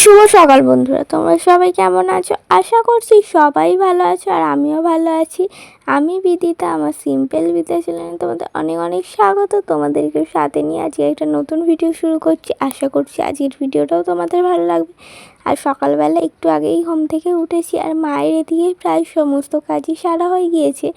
শুভ সকাল বন্ধুরা, তোমরা সবাই কেমন আছো? আশা করছি সবাই ভালো আছো আর আমিও ভালো আছি। আমি বিদিতা, আমার সিম্পল বিদিতা চ্যানেলে তোমাদের অনেক অনেক স্বাগত। তোমাদেরকে সাথে নিয়ে আজকে একটা নতুন ভিডিও শুরু করছি। আশা করছি আজকের ভিডিওটাও তোমাদের ভালো লাগবে। আর সকালবেলা একটু আগেই ঘুম থেকে উঠেছি আর মায়ের এদিকে প্রায় সমস্ত কাজই সারা হয়ে গিয়েছে।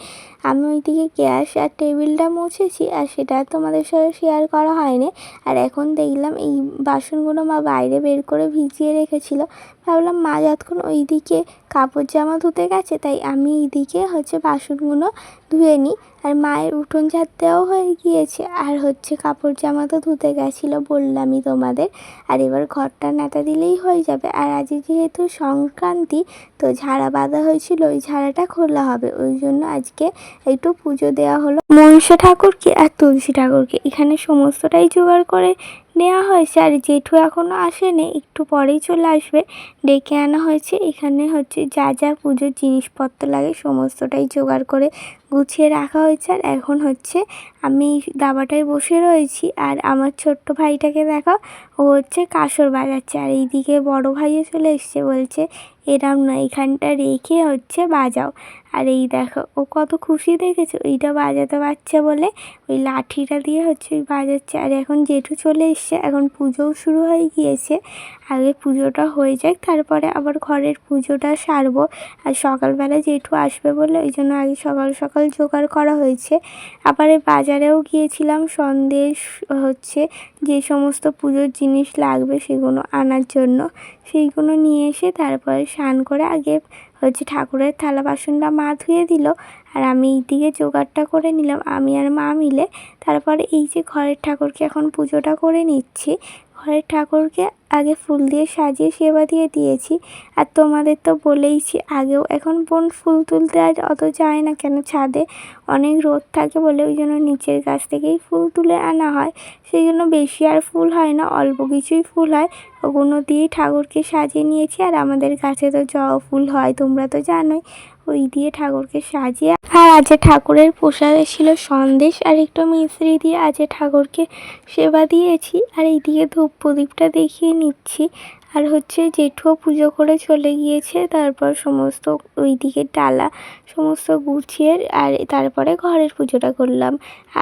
আমি ওইদিকে গ্যাস আর টেবিলটা মুছেছি আর সেটা তোমাদের সাথে শেয়ার করা হয়নি। আর এখন দেখলাম এই বাসনগুলো মা বাইরে বের করে ভিজিয়ে রেখেছিল। ভাবলাম মা যতক্ষণ ওইদিকে কাপড় জামা ধুতে গেছে, তাই আমি এইদিকে বাসনগুলো ধুয়ে নিই। আর মায়ের উঠোন ঝাড় দেওয়াও হয়ে গিয়েছে আর কাপড় জামা তো ধুতে গেছিলো বললামই তোমাদের। আর এবার ঘরটা নেতা দিলেই হয়ে যাবে। আর আজ যেহেতু সংক্রান্তি, তো ঝাড়া বাঁধা হয়েছিল, ওই ঝাড়াটা খোলা হবে। ওই জন্য আজকে একটু পুজো দেওয়া হলো মনসা ঠাকুরকে আর তুলসী ঠাকুরকে। এখানে সমস্তটাই জোগাড় করে নেওয়া হয়েছে। আর জেঠু এখনও আসেনি, একটু পরেই চলে আসবে, ডেকে আনা হয়েছে। এখানে যা যা পুজোর জিনিসপত্র লাগে সমস্তটাই জোগাড় করে গুছিয়ে রাখা হয়েছে। আর এখন আমি দাবাটায় বসে রয়েছি। আর আমার ছোট্ট ভাইটাকে দেখো, ও কাসর বাজাচ্ছে। আর এইদিকে বড় ভাইও চলে এসছে, বলছে এরম না, এখানটা রেখে বাজাও। আর এই দেখো ও কত খুশি দেখেছে ওইটা বাজাতে পারছে বলে, ওই লাঠিটা দিয়ে ওই বাজাচ্ছে। আর এখন জেঠু চলে এসছে, এখন পুজোও শুরু হয়ে গিয়েছে। আগে পুজোটা হয়ে যাক, তারপরে আবার ঘরের পুজোটা সারবো। আর সকালবেলা জেঠু আসবে বলে ওই জন্য আগে সকাল সকাল জোগাড় করা হয়েছে। আবার বাজারেও গিয়েছিলাম সন্দেশ যে সমস্ত পুজোর জিনিস লাগবে সেগুলো আনার জন্য। সেইগুলো নিয়ে এসে তারপরে স্নান করে আগে ঠাকুরের থালা বাসনটা মা ধুয়ে দিল। আর আমি এইদিকে জোগাড়টা করে নিলাম, আমি আর মা মিলে। তারপরে এই যে ঘরের ঠাকুরকে এখন পুজোটা করে নিচ্ছি। ঘরের ঠাকুরকে আগে ফুল দিয়ে সাজিয়ে সেবা দিয়ে দিয়েছি। আর তোমাদের তো বলেইছি আগেও, এখন বোন ফুল তুলতে আর অত যায় না, কেন ছাদে অনেক রোদ থাকে বলে, ওই জন্য নিচের গাছ থেকেই ফুল তুলে আনা হয়। সেই জন্য বেশি আর ফুল হয় না, অল্প কিছুই ফুল হয়, ওগুলো দিয়েই ঠাকুরকে সাজিয়ে নিয়েছি। আর আমাদের কাছে তো জবা ফুল হয়, তোমরা তো জানোই, ওই দিয়ে ঠাকুরকে সাজিয়ে। আর আজ ঠাকুরের প্রসাদে ছিল সন্দেশ আর একটু মিশ্রি দিয়ে আজ ঠাকুরকে সেবা দিয়েছি। আর এইদিকে ধূপ প্রদীপটা দেখিয়ে নিচ্ছি। আর জেঠুও পুজো করে চলে গিয়েছে। তারপর সমস্ত ওইদিকে ডালা সমস্ত গুছিয়ে আর তারপরে ঘরের পুজোটা করলাম।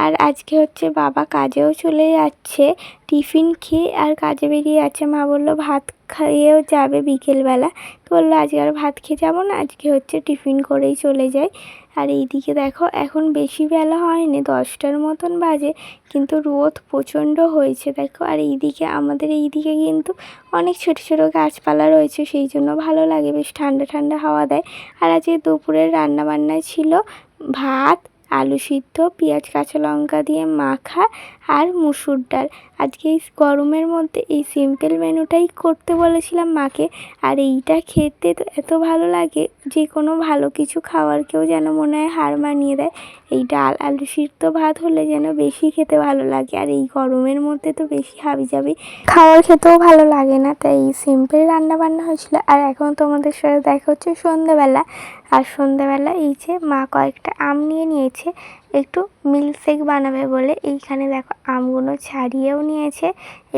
আর আজকে বাবা কাজেও চলে যাচ্ছে, টিফিন খেয়ে আর কাজে বেরিয়ে যাচ্ছে। মা বললো ভাত খেয়েও যাবে বিকেলবেলা, তো বললো আজকে আর ভাত খেয়ে যাবো না, আজকে টিফিন করেই চলে যাই। আর এইদিকে দেখো এখন বেশি বেলা হয়নি, 10টার মতন বাজে, কিন্তু রোদ প্রচণ্ড হয়েছে দেখো। আর এইদিকে আমাদের এইদিকে কিন্তু অনেক ছোটো ছোটো গাছপালা রয়েছে, সেই জন্য ভালো লাগে, বেশ ঠান্ডা ঠান্ডা হাওয়া দেয়। আর আজকে দুপুরের রান্নাবান্নায় ছিল ভাত, আলু সিদ্ধ, পেঁয়াজ কাঁচা লঙ্কা দিয়ে মাখা আর মুসুর ডাল। আজকে এই গরমের মধ্যে এই সিম্পল মেনুটাই করতে বলেছিলাম মাকে। আর এইটা খেতে তো এত ভালো লাগে, যে কোনো ভালো কিছু খাওয়ারকেও যেন মনে হয় হার মানিয়ে দেয়। এই ডাল আলু সিদ্ধ ভাত হলে যেন বেশি খেতে ভালো লাগে। আর এই গরমের মধ্যে তো বেশি হাবিজাবি খাবার খেতেও ভালো লাগে না, তাই এই সিম্পল রান্নাবান্না হয়েছিল। আর এখন তোমাদের সাথে দেখা সন্ধ্যাবেলা। আর সন্ধ্যাবেলা এই যে মা কয়েকটা আম নিয়ে নিয়েছে একটু মিল্কশেক বানাবে বলে। এইখানে দেখো আমগুলো ছাড়িয়েও নিয়েছে।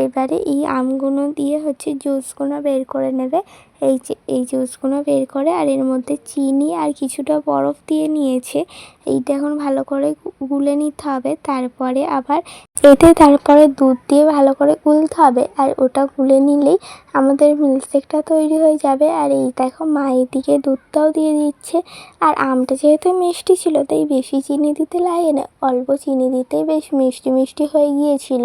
এবারে এই আমগুলো দিয়ে জুসগুলো বের করে নেবে। এই জুসগুলো বের করে আর এর মধ্যে চিনি আর কিছুটা বরফ দিয়ে নিয়েছে। এইটা এখন ভালো করে গুলে নিতে হবে। তারপরে আবার তারপরে দুধ দিয়ে ভালো করে গুলতে হবে। আর ওটা গুলে নিলেই আমাদের মিল্কশেকটা তৈরি হয়ে যাবে। আর এই দেখো মা এদিকে দুধটাও দিয়ে দিচ্ছে। আর আমটা যেহেতু মিষ্টি ছিল, তাই বেশি চিনি দিতে লাগে না, অল্প চিনি দিতেই বেশ মিষ্টি মিষ্টি হয়ে গিয়েছিল।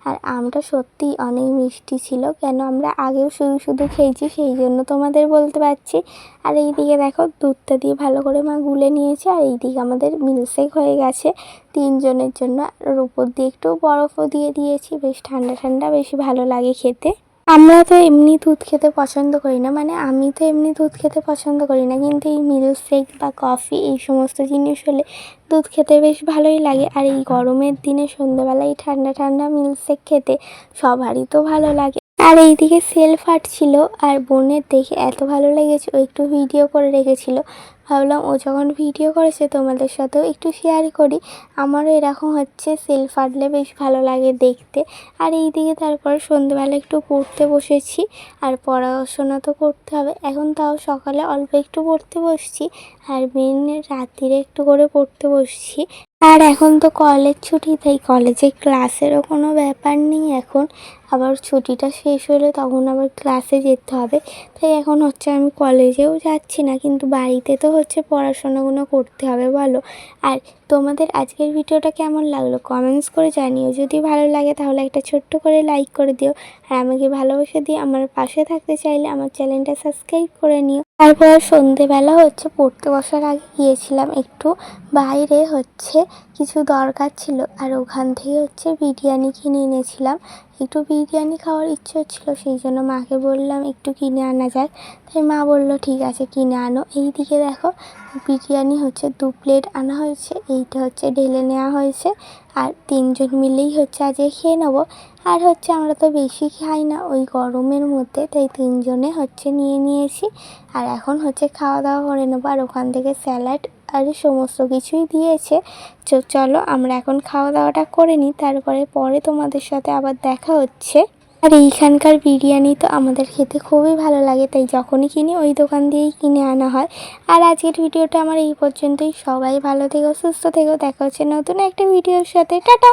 আর আমটা সত্যিই অনেক মিষ্টি ছিল, কেন আমরা আগেও শুধু শুধু খেয়েছি, সেই জন্য তোমাদের বলতে পারছি। আর এইদিকে দেখো দুধটা দিয়ে ভালো করে মা গুলে নিয়েছে। আর এইদিকে আমাদের মিল্কশেক হয়ে গেছে 3জনের জন্য। আর উপর দিয়ে একটু বরফও দিয়ে দিয়েছি, বেশ ঠান্ডা ঠান্ডা, বেশি ভালো লাগে খেতে। আমরা তো এমনি দুধ খেতে পছন্দ করি না, মানে আমি তো এমনি দুধ খেতে পছন্দ করি না, কিন্তু এই মিল্কশেক বা কফি এই সমস্ত জিনিস হলে দুধ খেতে বেশ ভালোই লাগে। আর এই গরমের দিনে সন্ধ্যাবেলায় ঠান্ডা ঠান্ডা মিল্কশেক খেতে সবারই তো ভালো লাগে। আর এইদিকে সেল ফাটছিল, আর বোনের দেখে এত ভালো লেগেছে, ও একটু ভিডিও করে রেখেছিল। ভাবলাম ও যখন ভিডিও করেছে তোমাদের সাথেও একটু শেয়ার করি। আমারও এরকম হচ্ছে সেলফ আঁটলে বেশ ভালো লাগে দেখতে। আর এই দিকে তারপরে সন্ধ্যেবেলা একটু পড়তে বসেছি, আর পড়াশোনা তো করতে হবে। এখন তাও সকালে অল্প একটু পড়তে বসছি, আর মেন রাত্রিরে একটু করে পড়তে বসছি। আর এখন তো কলেজ ছুটি, তাই কলেজে ক্লাসেরও কোনো ব্যাপার নেই এখন। আবার ছুটিটা শেষ হলে তখন আবার ক্লাসে যেতে হবে। তাই এখন হচ্ছে আমি কলেজেও যাচ্ছি না, কিন্তু বাড়িতে তো হচ্ছে পড়াশোনাগুলো করতে হবে বলো। আর তোমাদের আজকের ভিডিওটা কেমন লাগলো কমেন্টস করে জানিও। যদি ভালো লাগে তাহলে একটা ছোট্ট করে লাইক করে দিও। আর আমাকে ভালোবাসা দিয়ে আমার পাশে থাকতে চাইলে আমার চ্যানেলটা সাবস্ক্রাইব করে নিও। তারপর সন্ধেবেলা হচ্ছে পড়তে বসার আগে গিয়েছিলাম একটু বাইরে, হচ্ছে কিছু দরকার ছিল, আর ওখান থেকে হচ্ছে বিরিয়ানি কিনে এনেছিলাম। একটু বিরিয়ানি খাওয়ার ইচ্ছে হচ্ছিলো, সেই জন্য মাকে বললাম একটু কিনে আনা যাক। তাই মা বলল ঠিক আছে কিনে আনো। এই দিকে দেখো বিরিয়ানি হচ্ছে 2 প্লেট আনা হয়েছে, এইটা হচ্ছে ঢেলে নেওয়া হয়েছে। আর 3 জন মিলেই হচ্ছে আজকে খেয়ে নেবো। আর হচ্ছে আমরা তো বেশি খাই না ওই গরমের মধ্যে, তাই 3 জনে হচ্ছে নিয়ে নিয়েছি। আর এখন হচ্ছে খাওয়া দাওয়া করে নেবো। আর ওখান থেকে স্যালাড আর সমস্ত কিছুই দিয়েছে। চলো আমরা এখন খাওয়া দাওয়াটা করে নিই, তারপরে পরে তোমাদের সাথে আবার দেখা হচ্ছে। আর এইখানকার বিরিয়ানি তো আমাদের খেতে খুবই ভালো লাগে, তাই যখনই কিনি ওই দোকান দিয়েই কিনে আনা হয়। আর আজকের ভিডিওটা আমার এই পর্যন্তই। সবাই ভালো থেকো, সুস্থ থেকো, দেখা হচ্ছে নতুন একটা ভিডিওর সাথে। টাটা।